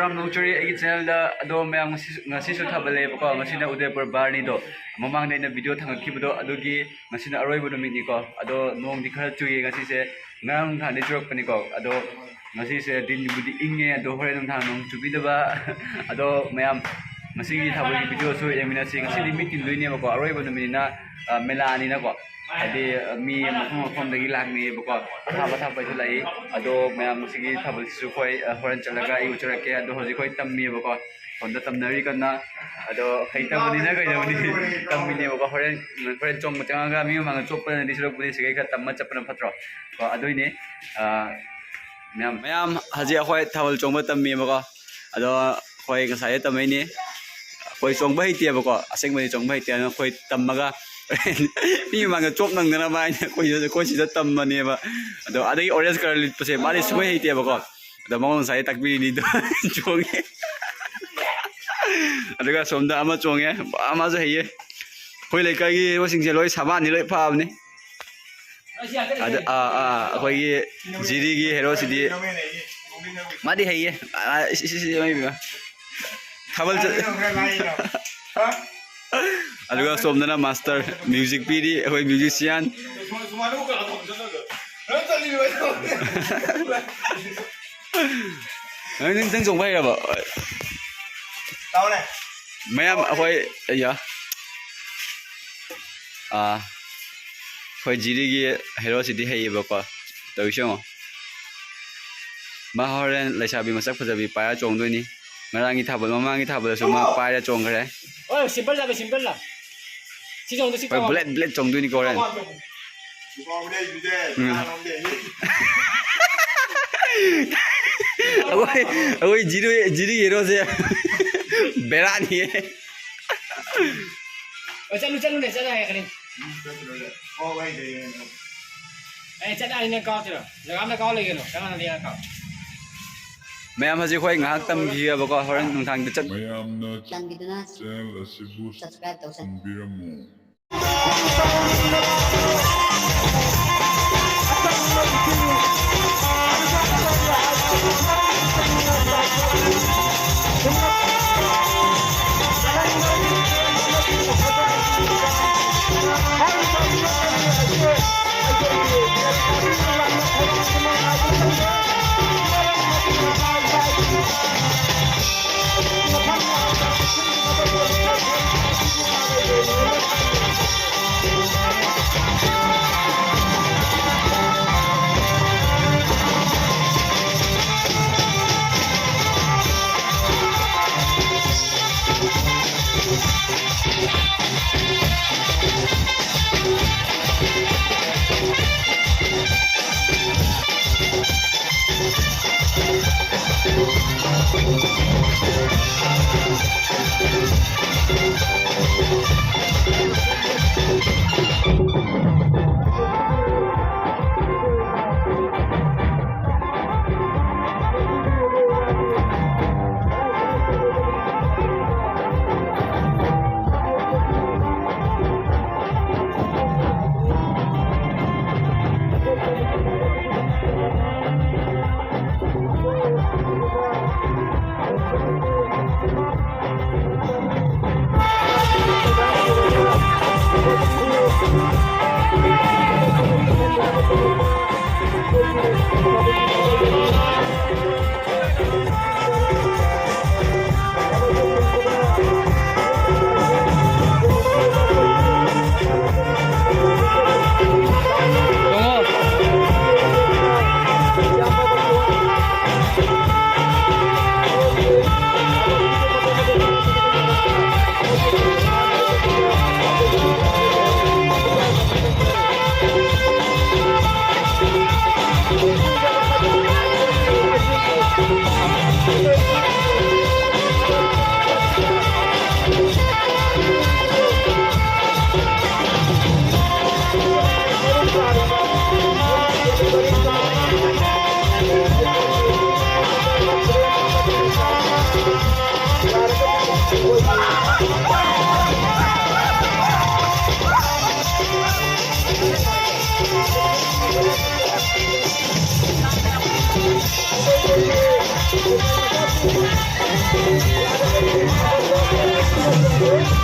Ram Nursery ay channel da ado mayang ngasi su thabale ko ngasina Udaipur Barni do mamang na video thangakhibudo adugi ngasina aroi bodo mini ko ado nong di khara chuye ngasi se ngang thane churok pani ko ado ngasi se din budi inge ado hore nong thang nong chubidaba ado mayam ngasi gi thabali video su yamina si ngasi di meeting loine ko aroi bodo mini na melani na ko adi mi mafom dagi lagni bako thaba thaba ju lai ado mayam sigi thabal su khoi horan chalaga I uchara ke ado hoji khoi tammi bako honda tamnari kana ado khaita bani na kai bani tammi ne bako horan chong machanga mi mang choppa ni sirok buni sigai kha tamma chapna phatro ko ado ne mayam haji khoi thabal chong ma tammi bako ado khoi ngasai tamai ni khoi chong bai tie bako aseng mai chong bai tie na khoi tammagaนี่มันก็จบนั่งนะบ้านคุยจะตั้มมันเนี่ยบ่เดี๋ยวอะไรออเรนจ์คาร์ลิตไปเสมาได้สวยให้เตี้ยบ่ก็เดี๋ยวมองใส่ตักบีนี่ด้วยจงเงี้ยอะไรก็สมดามาจงเงี้ยมาจะเหี้ยคุยเลยก็ยี่ว่าสิ่งเจริญสามารถนี่เลยภาพนี่คุยจีดีกี่เฮโร่สิดีมาดิเหี้ยไม่มีมั้ยทำอะไรaduga somdana master music pidi hoi musician nang tang song bai ba tao này mayam hoi ya hoi jiri gi hero city hei ba ko tawishong ma horen laisabi masak phajabi paya chong doi ni ngarangi thabal mamangi thabal so ma paya chong khare oi simple la simple la si chong si chong blade chong doi ni ko ren oi jiri hero se bera ni hai chalu ne chala hai kare o bhai de chala ne ka chalo jaga me ka le gelo kama na dia ka mayam haji khoi ngak tam gi ba ko horan nung thang de chat mayamna channel asibu subscribe tawsan biramu Activo